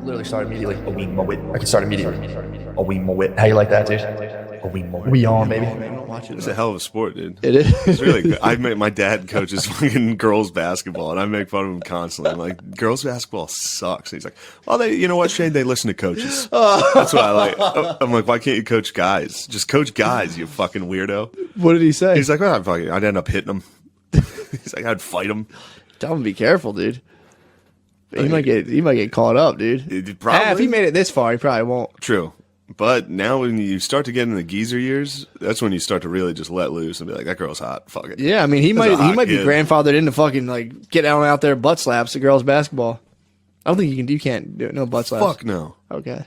Literally start immediately. A wee mo it. I can start immediately. A wee mo it. How you like that, dude? A wee mo it. We on, baby. It's a hell of a sport, dude. It is. It's really good. My dad coaches fucking girls basketball, and I make fun of him constantly. I'm like, girls basketball sucks. And he's like, well, you know what, Shane? They listen to coaches. That's what I like. I'm like, why can't you coach guys? Just coach guys, you fucking weirdo. What did he say? He's like, well, I'd end up hitting them. He's like, I'd fight them. Tell him to be careful, dude. He might get caught up, dude. Probably. If he made it this far, he probably won't. True. But now when you start to get in the geezer years, that's when you start to really just let loose and be like, that girl's hot. Fuck it. Yeah, I mean, he might be kid. grandfathered into fucking like get out there butt slaps the girls basketball. I don't think you can't do it. No butt slaps. Fuck no. Okay.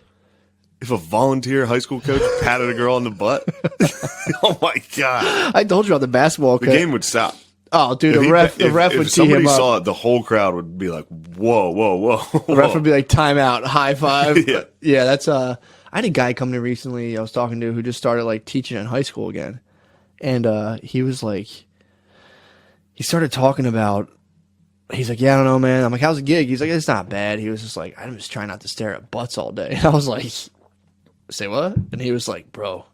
If a volunteer high school coach patted a girl on the butt, oh my god, I told you about the basketball the coach. game would stop. Oh, dude, the ref would tee him up. If somebody saw it, the whole crowd would be like, whoa, whoa, whoa. The ref would be like, timeout, high five. Yeah. Yeah, that's I had a guy come to recently I was talking to who just started like teaching in high school again. And he was like, he started talking about, he's like, yeah, I don't know, man. I'm like, how's the gig? He's like, it's not bad. He was just like, I'm just trying not to stare at butts all day. And I was like, say what? And he was like, bro.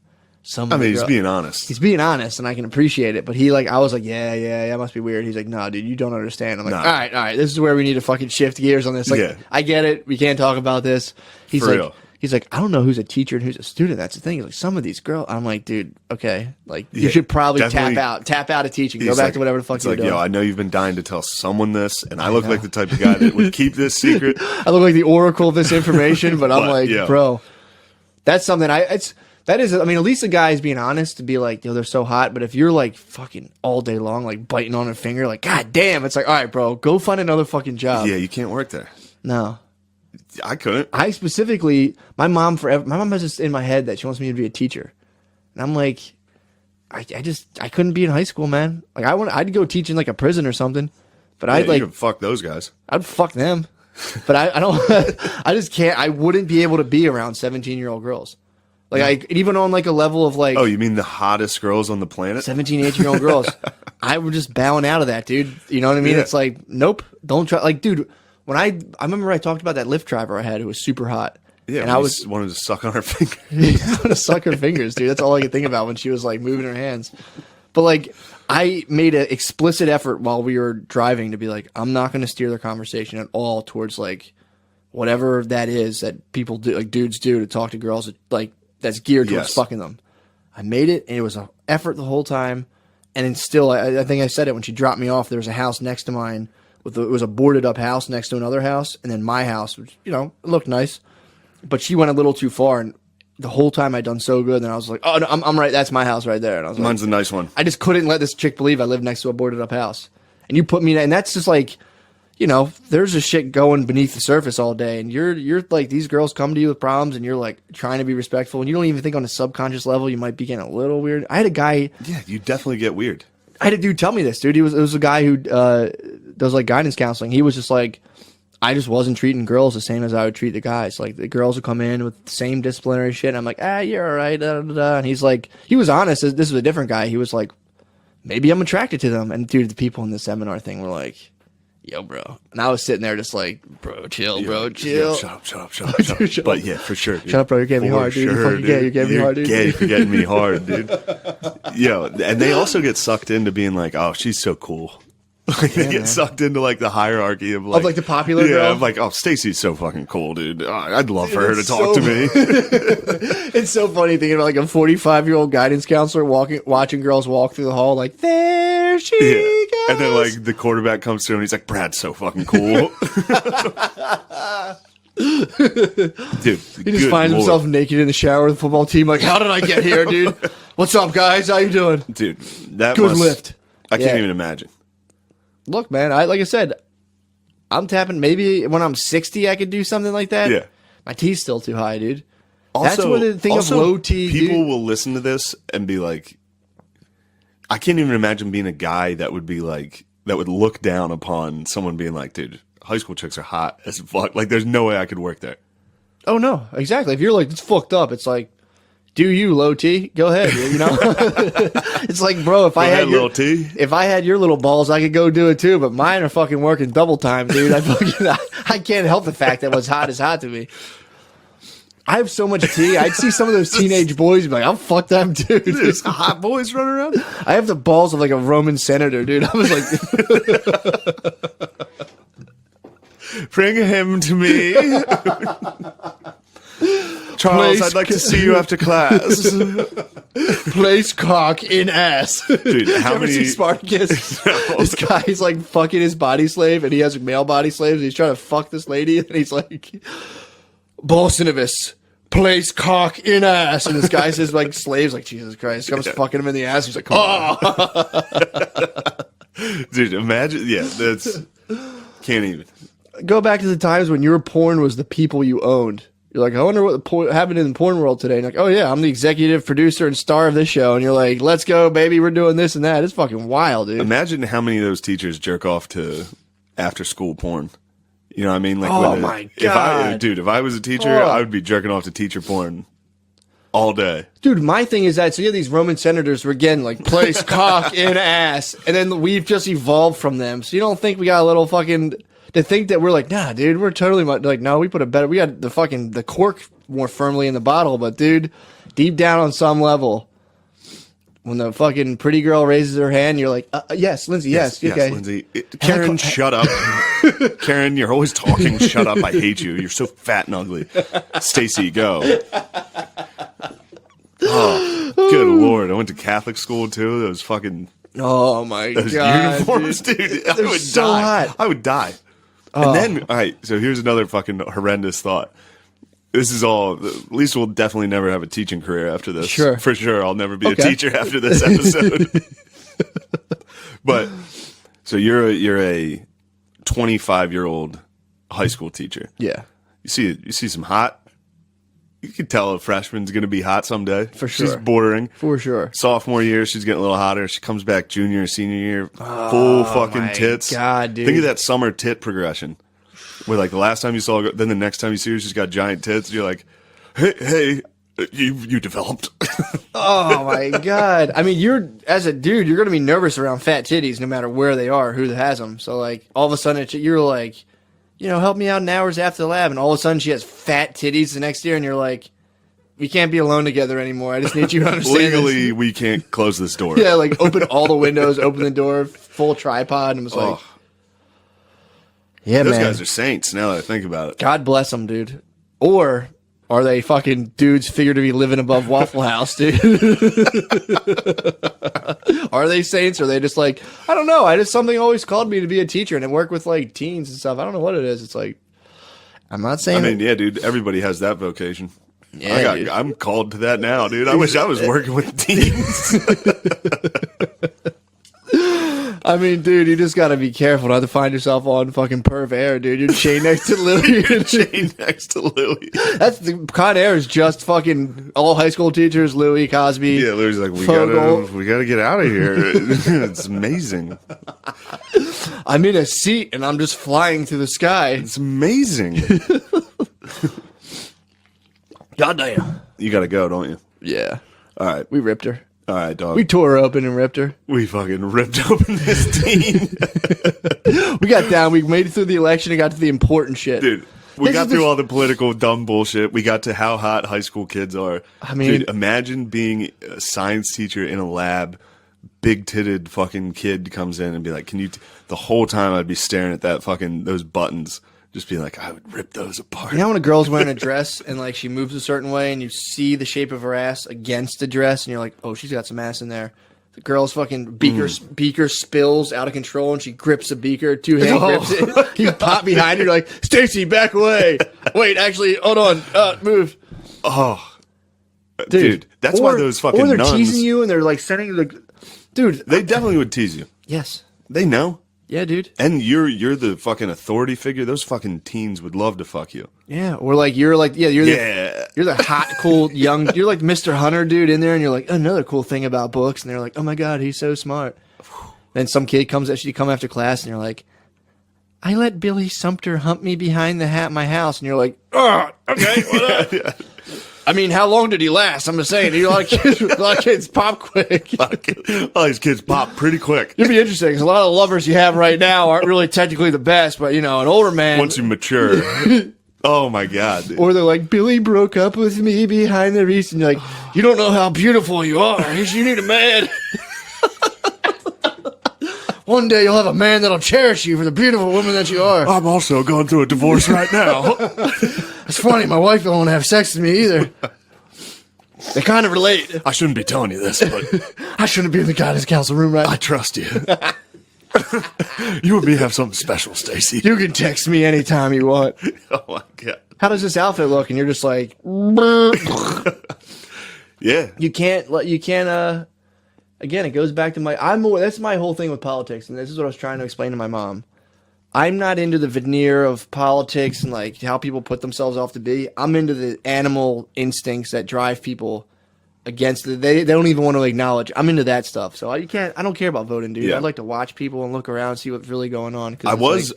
He's being honest. He's being honest, and I can appreciate it. But I was like, yeah, it must be weird. He's like, no, dude, you don't understand. I'm like, all right, this is where we need to fucking shift gears on this. Like, yeah. I get it. We can't talk about this. He's For like, real. He's like, I don't know who's a teacher and who's a student. That's the thing. He's like, some of these girls. I'm like, dude, okay, like you should probably tap out of teaching. Go back to whatever the fuck you're doing. Yo, I know you've been dying to tell someone this, and I look like the type of guy that would keep this secret. I look like the oracle of this information, but I'm like, bro, that's something That is, I mean, at least the guy is being honest to be like, yo, they're so hot. But if you're like fucking all day long, like biting on a finger, like, god damn, it's like, all right, bro, go find another fucking job. Yeah, you can't work there. No. I couldn't. I specifically, my mom has this in my head that she wants me to be a teacher. And I'm like, I couldn't be in high school, man. Like, I'd go teach in like a prison or something. But I'd like, you could fuck those guys. I'd fuck them. But I don't, I just can't, I wouldn't be able to be around 17-year-old girls. Like, even on, like, a level of, like... Oh, you mean the hottest girls on the planet? 17, 18-year-old girls. I would just bowing out of that, dude. You know what I mean? Yeah. It's like, nope, don't try... Like, dude, when I remember I talked about that Lyft driver I had who was super hot. Yeah, and I wanted to suck on her fingers. I wanted to suck her fingers, dude. That's all I could think about when she was, like, moving her hands. But, like, I made an explicit effort while we were driving to be like, I'm not going to steer the conversation at all towards, like, whatever that is that people do, like, dudes do to talk to girls that, like, that's geared towards fucking them. I made it, and it was an effort the whole time. And then still, I think I said it when she dropped me off. There was a house next to mine. It was a boarded up house next to another house. And then my house, which, you know, it looked nice. But she went a little too far. And the whole time I'd done so good. And I was like, oh, no, I'm right. That's my house right there. And I was Mine's like, the nice one. I just couldn't let this chick believe I lived next to a boarded up house. And you put me in it. And that's just like... You know, there's a shit going beneath the surface all day, and you're like, these girls come to you with problems, and you're like trying to be respectful, and you don't even think on a subconscious level you might be getting a little weird. I had a guy. Yeah, you definitely get weird. I had a dude tell me this, dude. It was a guy who does like guidance counseling. He was just like, I just wasn't treating girls the same as I would treat the guys. Like the girls would come in with the same disciplinary shit, and I'm like, you're all right, da, da, da. And he's like, he was honest. This was a different guy. He was like, maybe I'm attracted to them. And dude, the people in the seminar thing were like, yo, bro. And I was sitting there just like, bro, chill, bro, chill. Yo, shut up. But yeah, for sure. Dude. Shut up, bro. You're getting me hard, dude. You're fucking gay. You're getting me hard, dude. Gay for getting me hard, dude. Yo, and they also get sucked into being like, oh, she's so cool. Like, they get sucked into like the hierarchy of like the popular girl. Yeah, I'm like, oh, Stacy's so fucking cool, dude. Oh, I'd love for her to talk to me. It's so funny thinking about like a 45-year-old guidance counselor watching girls walk through the hall, like there she goes. And then like the quarterback comes through and he's like, Brad's so fucking cool. Dude, he just finds himself naked in the shower with the football team. Like, how did I get here, dude? What's up, guys? How you doing, dude? That good lift. I can't even imagine. Look, man, like I said, I'm tapping. Maybe when I'm 60, I could do something like that. Yeah. My T's still too high, dude. Also, that's what the thing of low T. People will listen to this and be like, I can't even imagine being a guy that would be like, that would look down upon someone being like, dude, high school chicks are hot as fuck. Like, there's no way I could work there. Oh, no, exactly. If you're like, it's fucked up, it's like, Do you, low T? Go ahead. You know, it's like, bro, if I had little T. if I had your little balls, I could go do it too. But mine are fucking working double time, dude. I can't help the fact that what's hot is hot to me. I have so much T. I'd see some of those teenage boys and be like, I'll fuck them, dude. There's hot boys running around. I have the balls of like a Roman senator, dude. I was like, Bring him to me. Charles, I'd like to see you after class. place cock in ass. Dude, how you ever many see Spartacus? This guy's like fucking his body slave, and he has male body slaves. And he's trying to fuck this lady, and he's like, Bolsinovis, place cock in ass. And this guy says like slaves, like Jesus Christ, comes fucking him in the ass. He's like, oh. Dude, imagine. Yeah, that's can't even. Go back to the times when your porn was the people you owned. You're like, I wonder what happened in the porn world today. And you're like, oh yeah, I'm the executive producer and star of this show. And you're like, let's go, baby, we're doing this and that. It's fucking wild, dude. Imagine how many of those teachers jerk off to after school porn. You know what I mean? Like, oh my god, if I was a teacher, I would be jerking off to teacher porn all day. Dude, my thing is that so you have these Roman senators who are again like place cock in ass, and then we've just evolved from them. So you don't think we got a little fucking to think that we're like, nah, dude, we're totally like, no, we got the cork more firmly in the bottle, but dude, deep down on some level, when the fucking pretty girl raises her hand, you're like, yes, Lindsay, yes, okay. Lindsay. Karen, shut up. Karen, you're always talking. Shut up. I hate you. You're so fat and ugly. Stacy, go. Oh, good Lord. I went to Catholic school too. Those fucking oh my those god, uniforms, dude. I would so die. hot. I would die. And then, all right, so here's another fucking horrendous thought. This is all, at least we'll definitely never have a teaching career after this. Sure. For sure, I'll never be a teacher after this episode. But, so you're a 25-year-old high school teacher. Yeah. You see some hot, you can tell a freshman's going to be hot someday. For sure. She's bordering. For sure. Sophomore year, she's getting a little hotter. She comes back junior, senior year, full fucking my tits. God, dude. Think of that summer tit progression. Where like the last time you saw her, then the next time you see her, she's got giant tits. And you're like, hey, you developed. Oh my god. I mean, as a dude, you're going to be nervous around fat titties no matter where they are, who has them. So like all of a sudden you're like, you know, help me out in hours after the lab. And all of a sudden she has fat titties the next year. And you're like, we can't be alone together anymore. I just need you to understand Legally, this. we can't close this door. Yeah, like open all the windows, open the door, full tripod. And it was like, yeah, those man. guys are saints now that I think about it. God bless them, dude. Or are they fucking dudes figured to be living above Waffle House, dude? Are they saints? Or are they just like, I don't know. Something always called me to be a teacher and I work with like teens and stuff. I don't know what it is. It's like, I'm not saying. I mean, yeah, dude, everybody has that vocation. Yeah, dude. I'm called to that now, dude. I wish I was working with teens. I mean, dude, you just gotta be careful not to find yourself on fucking perv air, dude. You're chained next to Louie. You're chained next to Louie. That's the Con Air is just fucking all high school teachers. Louie, Cosby. Yeah, Louie's like, we gotta get out of here. It's amazing. I'm in a seat and I'm just flying through the sky. It's amazing. Goddamn. You gotta go, don't you? Yeah. All right. We ripped her. All right, dog. We tore her open and ripped her. We fucking ripped open this teen. We got down. We made it through the election and got to the important shit. Dude, we got through all the political dumb bullshit. We got to how hot high school kids are. I mean, dude, imagine being a science teacher in a lab. Big titted fucking kid comes in and be like, can you, the whole time I'd be staring at that fucking, those buttons. Just be like, I would rip those apart. You know when a girl's wearing a dress and like she moves a certain way and you see the shape of her ass against the dress and you're like, oh, she's got some ass in there. The girl's fucking beaker spills out of control and she grips a beaker, two-hand grips it. You pop behind her, you're like, Stacy, back away. Wait, actually, hold on, move. Oh, dude, that's why those fucking or they're nuns, teasing you and they're like sending you like, dude, they definitely would tease you. yes, They know. yeah, dude, And you're the fucking authority figure. Those fucking teens would love to fuck you. yeah, or like you're the hot, cool, young, you're like Mr. Hunter dude in there, and you're like, another cool thing about books, and they're like, oh my god, he's so smart. Then some kid comes after class, and you're like, I let Billy Sumter hump me behind my house, and you're like, oh, okay, what up? I mean, how long did he last? I'm just saying, a lot of kids pop quick. All these kids pop pretty quick. It'd be interesting because a lot of the lovers you have right now aren't really technically the best, but an older man. Once you mature. Oh my God, dude. Or they're like, Billy broke up with me behind the reason. You're like, you don't know how beautiful you are. You need a man. One day you'll have a man that'll cherish you for the beautiful woman that you are. I'm also going through a divorce right now. It's funny, my wife don't want to have sex with me either. They kind of relate. I shouldn't be telling you this, but I shouldn't be in the guidance council room right now. I trust you. You and me have something special, Stacy. You can text me anytime you want. Oh my God. How does this outfit look? And you're just like, Yeah. you can't, again, it goes back to that's my whole thing with politics. And this is what I was trying to explain to my mom. I'm not into the veneer of politics and like how people put themselves off to be. I'm into the animal instincts that drive people against it. They don't even want to acknowledge. I'm into that stuff. So I don't care about voting, dude. Yeah. I'd like to watch people and look around, see what's really going on.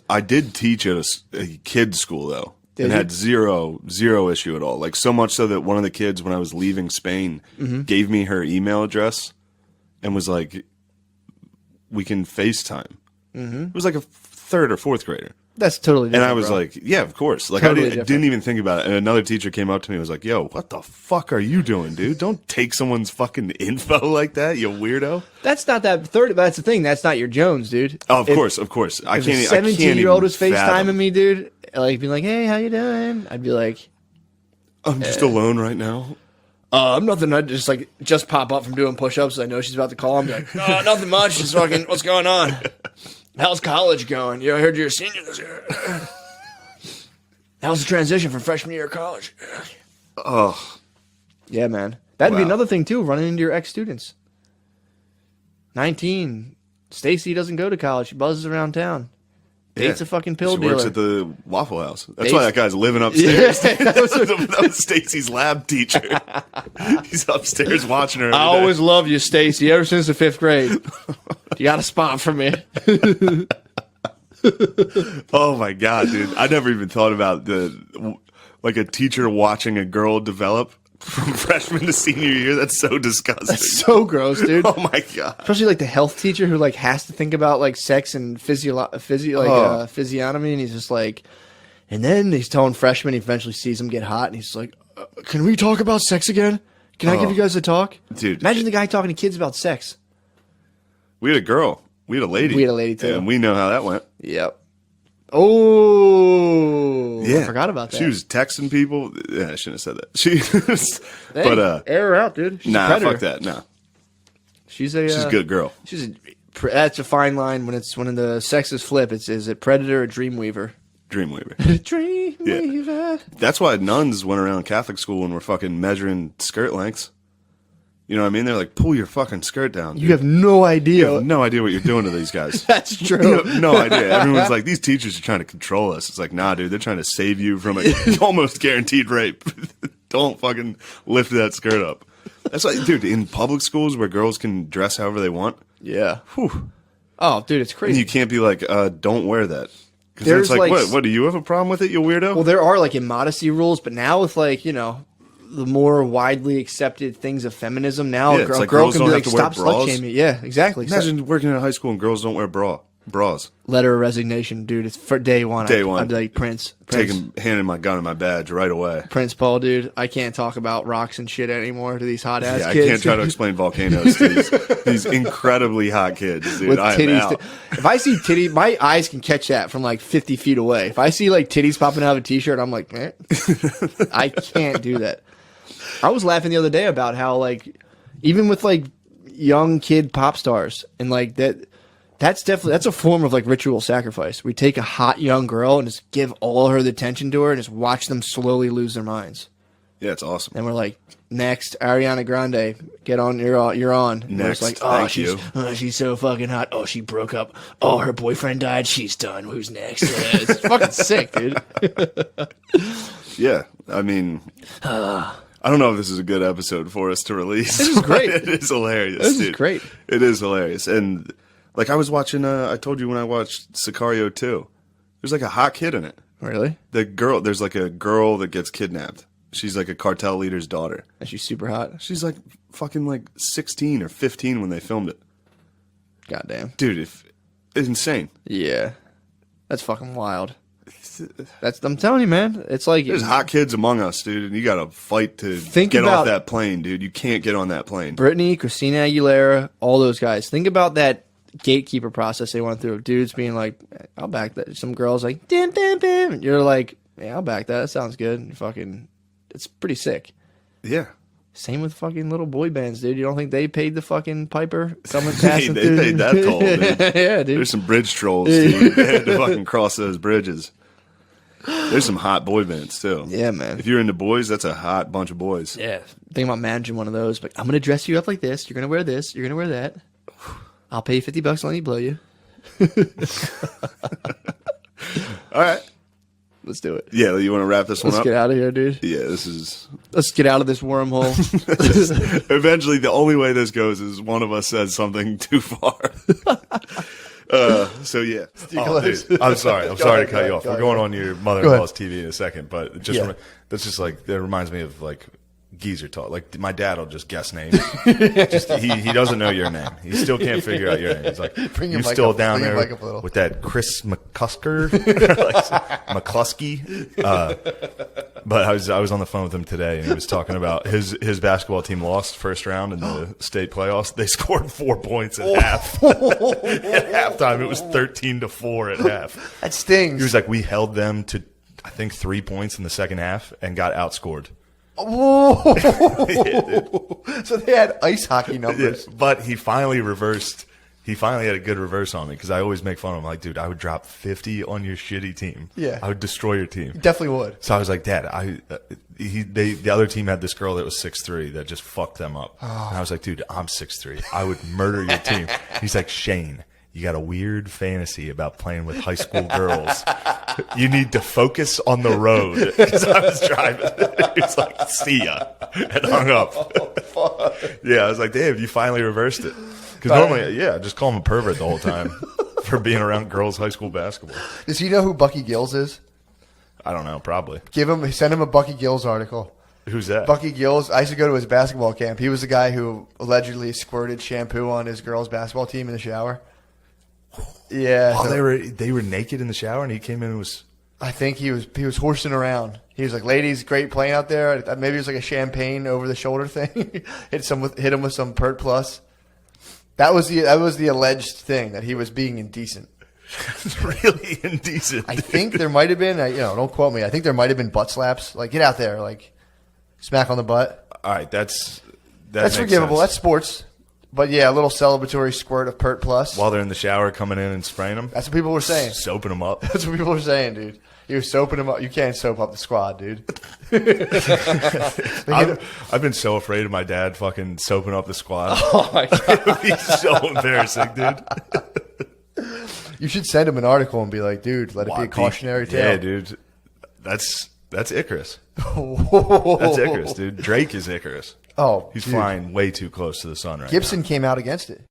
I did teach at a kid's school though. Did and you? had zero issue at all. Like so much so that one of the kids, when I was leaving Spain, gave me her email address and was like, "We can FaceTime." It was like a third or fourth grader, That's totally different. and I was bro. like, "Yeah, of course." Like Totally I different. didn't even think about it. And another teacher came up to me and was like, "Yo, what the fuck are you doing, dude? Don't take someone's fucking info like that, you weirdo." That's not that third. That's the thing. That's not your Jones, dude. Oh, of course. I If can't. a 17-year-old was fathom. FaceTiming me, dude, like being like, "Hey, how you doing?" I'd be like, I'm just alone right now. I'm nothing. I'd just pop up from doing push-ups. I know she's about to call. I'm like, "No, nothing much. Just fucking, what's going on? How's college going? I heard you're a senior this year. How's the transition from freshman year of college?" Oh, Yeah, man. That'd be Wow. another thing too. Running into your ex-students. 19. Stacy doesn't go to college. She buzzes around town. Date's a fucking pill she dealer. works at the Waffle House. That's Dates- why that guy's living upstairs. Yeah, that was- that was Stacy's lab teacher. He's upstairs watching her. I every day. always loved you, Stacy, ever since the 5th grade. You got a spot for me. Oh my God, dude! I never even thought about like a teacher watching a girl develop from freshman to senior year. That's so disgusting. So gross, dude. Oh my God. Especially like the health teacher who like has to think about like sex and physiognomy, and he's just like, and then he's telling freshmen. He eventually sees them get hot, and he's like, "Can we talk about sex again? Can I give you guys a talk?" Dude. Imagine the guy talking to kids about sex. We had a girl. We had a lady. We had a lady, too. And we know how that went. Yep. Oh, Yeah. I forgot about that. She was texting people. Yeah, I shouldn't have said that. She was, Hey, but air her out, dude. She's a nah, predator. fuck that. Nah. She's a She's a good girl. That's a fine line when the sexes flip. Is it predator or dreamweaver? Dreamweaver. Dreamweaver. That's why nuns went around Catholic school and were fucking measuring skirt lengths. You know what I mean? They're like, pull your fucking skirt down. You have no idea. You have no idea what you're doing to these guys. That's You true. have no idea. Everyone's like, these teachers are trying to control us. It's like, nah, dude, they're trying to save you from a almost guaranteed rape. Don't fucking lift that skirt up. That's like, dude, in public schools where girls can dress however they want, Yeah. whew, Oh, dude, it's and crazy. you can't be like, don't wear that. Because There's it's like, like- what, do you have a problem with it, you weirdo? Well, there are like immodesty rules, but now with like the more widely accepted things of feminism, now Yeah, a it's girl, like girl girls can don't be have like, to wear stop slut bras. shaming. Yeah, exactly. Imagine working in a high school and girls don't wear bras. Letter of resignation, dude. It's for day one. Day one. I'd be like, Prince. Handing my gun and my badge right away. Prince Paul, dude. I can't talk about rocks and shit anymore to these hot ass Yeah, I kids. can't try to explain volcanoes to these incredibly hot kids, dude. With I am titties. out. If I see titty, my eyes can catch that from like 50 feet away. If I see like titties popping out of a t-shirt, I'm like, man, I can't do that. I was laughing the other day about how like, even with like young kid pop stars and like that's a form of like ritual sacrifice. We take a hot young girl and just give all her the attention to her and just watch them slowly lose their minds. Yeah, it's awesome. And we're like, next, Ariana Grande, get on, you're on. And we're just Next, like, thank she's so fucking hot. Oh, she broke up. Oh, her boyfriend died. She's done. Who's next? Yeah, it's fucking sick, dude. Yeah, I mean, I don't know if this is a good episode for us to release. This is great. It is hilarious. This is dude. great. It is hilarious. And like I was watching, I told you when I watched Sicario 2, there's like a hot kid in it. Really? There's like a girl that gets kidnapped She's like a cartel leader's daughter. And she's super hot. She's like fucking like 16 or 15 when they filmed it. Goddamn. Dude, it's insane. Yeah. That's fucking wild. I'm telling you, man. It's like There's hot kids among us, dude, and you got to fight to get off that plane, dude. You can't get on that plane. Britney, Christina Aguilera, all those guys. Think about that gatekeeper process they went through of dudes being like, I'll back that. Some girls like, dim, dim, dim. You're like, yeah, I'll back that. That sounds good. And fucking, it's pretty sick. Yeah. Same with fucking little boy bands, dude. You don't think they paid the fucking piper coming passing they through? paid that toll, dude. Yeah, dude. There's some bridge trolls, dude. They had to fucking cross those bridges. There's some hot boy bands, too. Yeah, man. If you're into boys, that's a hot bunch of boys. Yeah. Think about managing one of those. But I'm going to dress you up like this. You're going to wear this. You're going to wear that. I'll pay you $50 and let me blow you. All right. Let's do it. Yeah, you want to wrap this one Let's up? get out of here, dude. Yeah, this is... Let's get out of this wormhole. Eventually, the only way this goes is one of us says something too far. So, yeah. Oh, dude, I'm sorry. I'm sorry to cut you off. We're going on your mother-in-law's TV in a second, but that's just like, that reminds me of like geezer talk. Like my dad will just guess names. He doesn't know your name. He still can't figure out your name. He's like, you're still down there with that Chris McCusker, like, McCluskey. But I was on the phone with him today, and he was talking about his basketball team lost first round in the state playoffs. They scored 4 points at half. At halftime, it was 13-4 at half. That stings. He was like, we held them to, I think, 3 points in the second half and got outscored. Oh. So they had ice hockey numbers. Yeah, but he finally reversed. He finally had a good reverse on me because I always make fun of him. Like, dude, I would drop 50 on your shitty team. Yeah. I would destroy your team. Definitely would. So I was like, Dad, the other team had this girl that was 6'3" that just fucked them up. Oh. And I was like, dude, I'm 6'3". I would murder your team. He's like, Shane, you got a weird fantasy about playing with high school girls. You need to focus on the road. Because I was driving. He's like, see ya. And hung up. Oh, Yeah, I was like, Dave, you finally reversed it. Because normally, I just call him a pervert the whole time for being around girls' high school basketball. Does he know who Bucky Gills is? I don't know, probably. Send him a Bucky Gills article. Who's that? Bucky Gills. I used to go to his basketball camp. He was the guy who allegedly squirted shampoo on his girls' basketball team in the shower. Yeah. Oh, they were naked in the shower, and he came in and was. I think he was horsing around. He was like, "Ladies, great playing out there." Maybe it was like a champagne over the shoulder thing. hit him with some Pert Plus. That was the alleged thing, that he was being indecent. Really indecent. I think there might have been. Don't quote me. I think there might have been butt slaps. Like, get out there, like smack on the butt. All right, that's forgivable. sense. That's sports. But yeah, a little celebratory squirt of Pert Plus. While they're in the shower, coming in and spraying them. That's what people were saying. Soaping them up. That's what people were saying, dude. He was soaping them up. You can't soap up the squad, dude. I've been so afraid of my dad fucking soaping up the squad. Oh my god, it would be so embarrassing, dude. You should send him an article and be like, dude, let it be a cautionary tale. Yeah, dude. That's Icarus. That's Icarus, dude. Drake is Icarus. Oh, he's dude. flying way too close to the sun right now. Gibson came out against it.